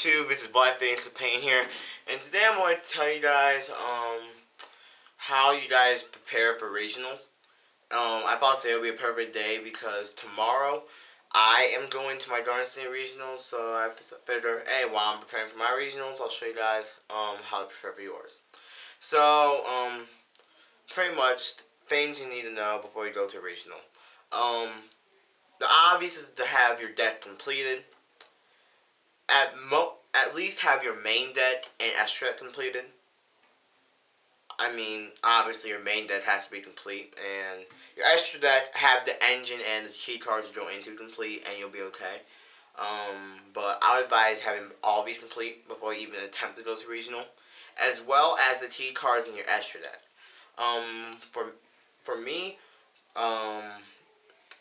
YouTube? This is Black Phoenix of Pain here, and today I'm going to tell you guys how you guys prepare for regionals. I thought today would be a perfect day because tomorrow I am going to my Garden State regionals, so I figured, hey, while I'm preparing for my regionals, I'll show you guys how to prepare for yours. So pretty much things you need to know before you go to a regional. The obvious is to have your deck completed. At least have your main deck and extra deck completed. I mean, obviously your main deck has to be complete, and your extra deck have the engine and the key cards you go into complete, and you'll be okay. But I would advise having all these complete before you even attempt to go to regional, as well as the key cards in your extra deck. For me,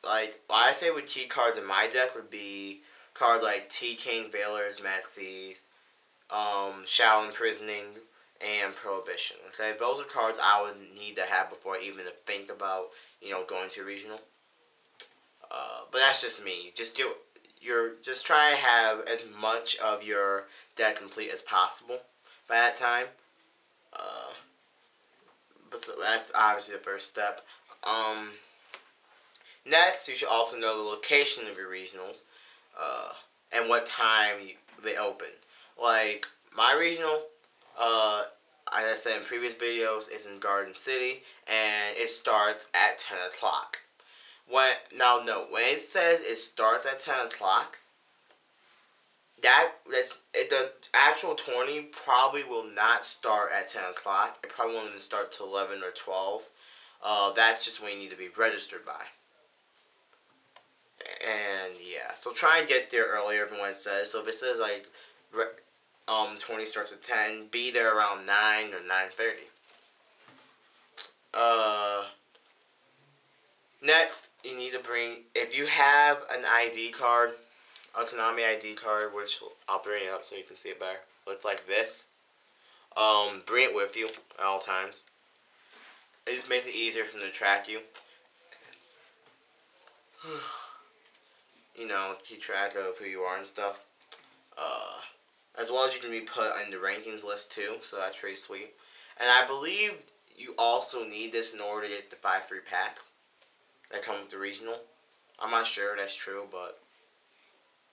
like what I say with key cards in my deck would be cards like T-King, Veilers, Maxis, Shadow Imprisoning, and Prohibition. Okay, those are cards I would need to have before I even think about, going to a regional. But that's just me. Just try to have as much of your deck complete as possible by that time. But so that's obviously the first step. Next, you should also know the location of your regionals. And what time they open. Like, my regional, as I said in previous videos, is in Garden City, and it starts at 10 o'clock. When it says it starts at 10 o'clock, the actual tourney probably will not start at 10 o'clock. It probably won't even start till 11 or 12. That's just when you need to be registered by. And yeah, so try and get there earlier than what it says. So if it says like 20 starts at 10, be there around 9 or 9:30. Next, you need to bring, if you have an ID card, a Konami ID card, which I'll bring it up so you can see it better. Looks like this. Bring it with you at all times. It just makes it easier for them to track you. Keep track of who you are and stuff. As well as you can be put in the rankings list too, so that's pretty sweet. And I believe you also need this in order to get the 5 free packs that come with the regional. I'm not sure that's true, but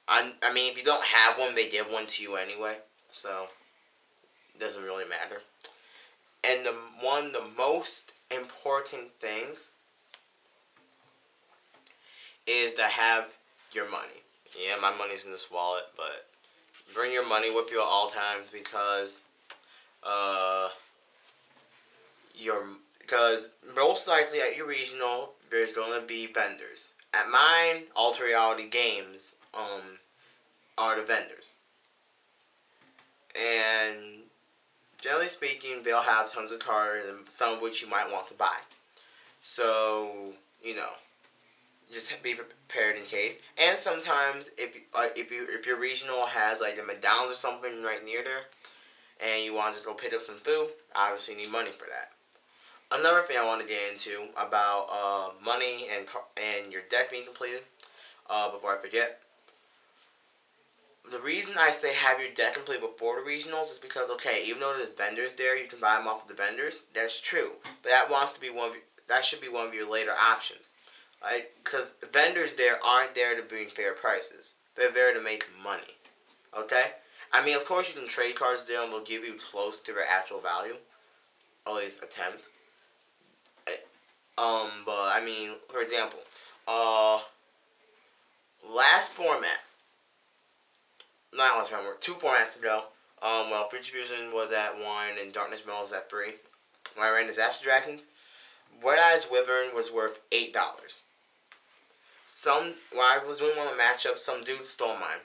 I mean, if you don't have one, they give one to you anyway, so it doesn't really matter. And one of the most important things is to have your money. Yeah, my money's in this wallet, but bring your money with you at all times because most likely at your regional there's gonna be vendors. At mine, Alter Reality Games are the vendors, and generally speaking, they'll have tons of cards, and some of which you might want to buy. So just be prepared in case. And sometimes, if your regional has like a McDonald's or something right near there, and you want to just go pick up some food, obviously you need money for that. Another thing I want to get into about money and your deck being completed, before I forget. The reason I say have your deck complete before the regionals is because, okay, even though there's vendors there, you can buy them off of the vendors. That's true, but that should be one of your later options. Right? Because vendors there aren't there to bring fair prices. They're there to make money. Okay? I mean, of course you can trade cards there and they'll give you close to their actual value. Always attempt. But I mean, for example, last format. Not last format, 2 formats ago. Future Fusion was at 1 and Darkness Metal was at 3. When I ran Disaster Dragons, Red Eyes Wyvern was worth $8. When I was doing one of the matchups, some dude stole mine.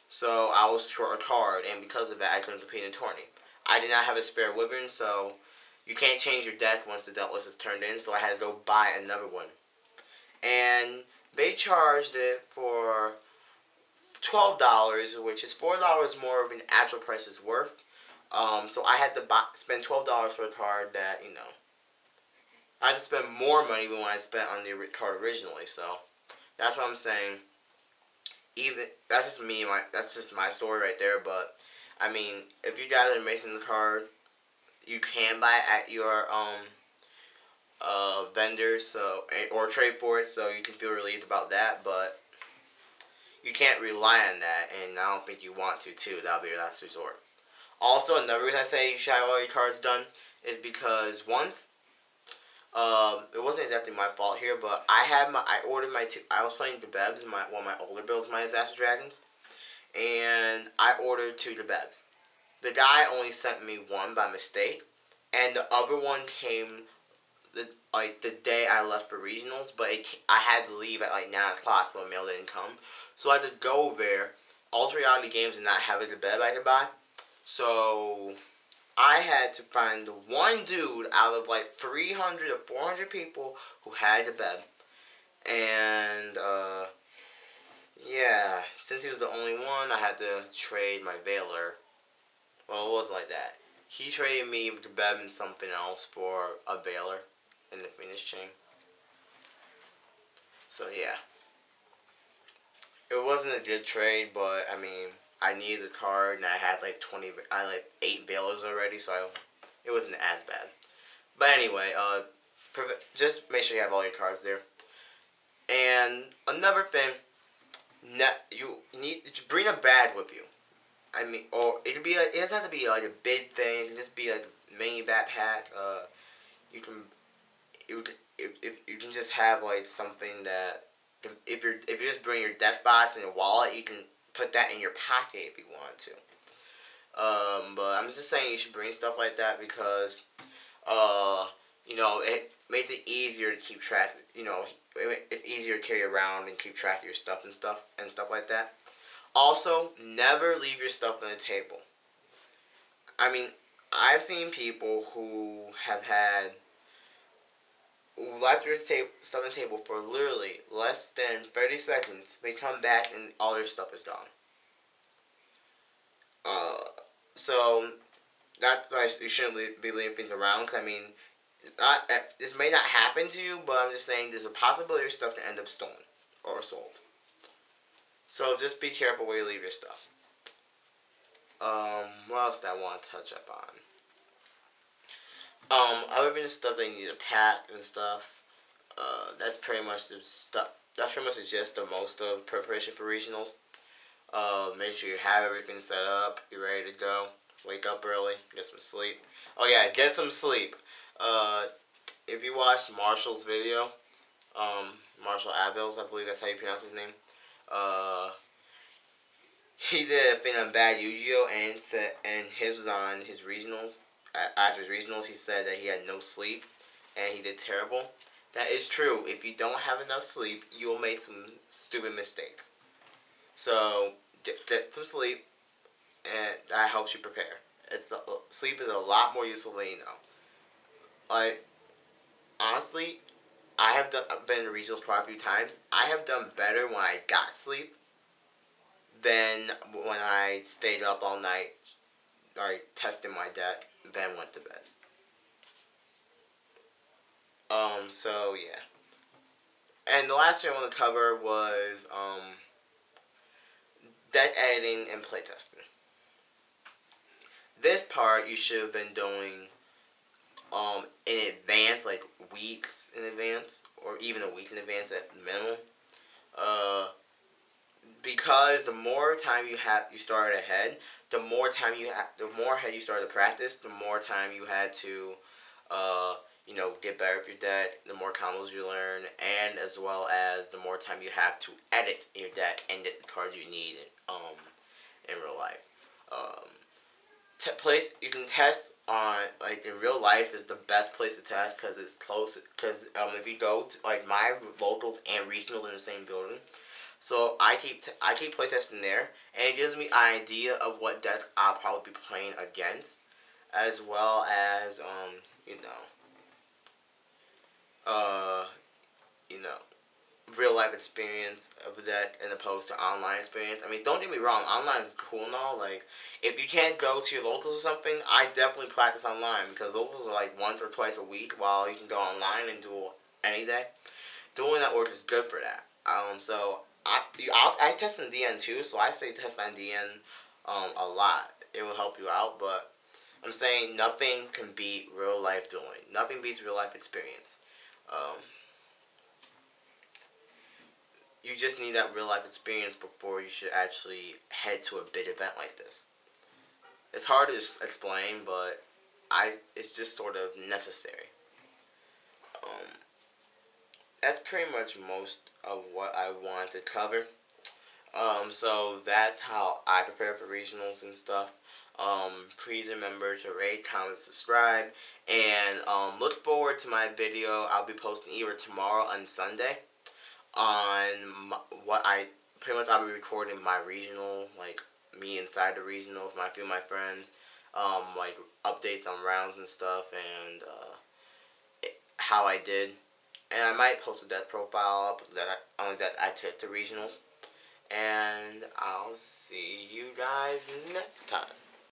So I was short a card, and because of that, I couldn't compete in the tourney. I did not have a spare Wyvern, so you can't change your deck once the deck list is turned in, so I had to go buy another one. And they charged it for $12, which is $4 more than actual price is worth. So I had to spend $12 for a card that, I had to spend more money than what I spent on the card originally, so that's what I'm saying. even that's just me. That's just my story right there. But I mean, if you guys are missing the card, you can buy it at your vendor, so or trade for it, so you can feel relieved about that. But you can't rely on that, and I don't think you want to too. That'll be your last resort. Also, another reason I say you should have all your cards done is because once, it wasn't exactly my fault here, but I ordered my two. I was playing DeBebs, one of my older builds, my Disaster Dragons, and I ordered two DeBebs. The guy only sent me one by mistake, and the other one came the day I left for regionals, but I had to leave at like 9 o'clock, so the mail didn't come. So I had to go there. Ultra Reality Games did not have a DeBeb I could buy, so I had to find the one dude out of like 300 or 400 people who had DeBeb, and yeah, since he was the only one, I had to trade my Veiler. Well, it wasn't like that. He traded me DeBeb and something else for a Veiler in the Phoenix chain. So yeah, it wasn't a good trade, but I mean, I needed the card, and I had like 8 Veilers already, so it wasn't as bad. But anyway, just make sure you have all your cards there. And another thing, you need to bring a bag with you. I mean, or it could be it doesn't have to be like a big thing. It can just be like a mini backpack. You can if you can just have like something that if you just bring your death box and your wallet, you can put that in your pocket if you want to. But I'm just saying you should bring stuff like that because it makes it easier to keep track. It's easier to carry around and keep track of your stuff and stuff like that. Also, never leave your stuff on the table. I mean, I've seen people who have left their stuff on the table for literally less than 30 seconds. They come back and all their stuff is gone. So that's why you shouldn't be leaving things around. Cause I mean, this may not happen to you, but I'm just saying there's a possibility your stuff can end up stolen or sold. So just be careful where you leave your stuff. What else do I want to touch up on? Other than the stuff that you need to pack and stuff, that's pretty much the stuff. That's pretty much the gist of most of preparation for regionals. Make sure you have everything set up. You're ready to go. Wake up early. Get some sleep. Oh yeah, get some sleep. If you watched Marshall's video, Marshall Abels, I believe that's how you pronounce his name. He did a thing on Bad Yu-Gi-Oh! And his was on his regionals. After his regionals, he said that he had no sleep and he did terrible. That is true. If you don't have enough sleep, you will make some stupid mistakes. So get some sleep, and that helps you prepare. Sleep is a lot more useful than you know. Like honestly, I've been in regionals quite a few times. I have done better when I got sleep than when I stayed up all night, testing my deck, then went to bed. So yeah. And the last thing I want to cover was deck editing and playtesting. This part you should have been doing in advance, like weeks in advance, or even a week in advance at minimum. Because the more time you started ahead, the more ahead you started to practice, the more time you had to, get better with your deck, the more combos you learn, and as well as the more time you have to edit your deck and get the cards you need in real life. You can test on, like, in real life is the best place to test because it's close. Because if you go to, like, my locals and regionals in the same building, so I keep playtesting there, and it gives me an idea of what decks I'll probably be playing against, as well as real life experience of the deck as opposed to online experience. I mean, don't get me wrong, online is cool and all. Like, if you can't go to your locals or something, I definitely practice online because locals are like once or twice a week, while you can go online and do any day. Dueling Network is good for that. So I test in DN too, so I say test on DN a lot. It will help you out, but I'm saying nothing can beat real life dueling. Nothing beats real life experience. Um, you just need that real life experience before you should actually head to a big event like this. It's hard to explain, but it's just sort of necessary. Um, that's pretty much most of what I wanted to cover. So that's how I prepare for regionals and stuff. Please remember to rate, comment, subscribe, and look forward to my video. I'll be posting either tomorrow and Sunday on what I pretty much I'll be recording my regional, like me inside the regional with my few of my friends, like updates on rounds and stuff, and how I did. And I might post a death profile up that I took to regionals. And I'll see you guys next time.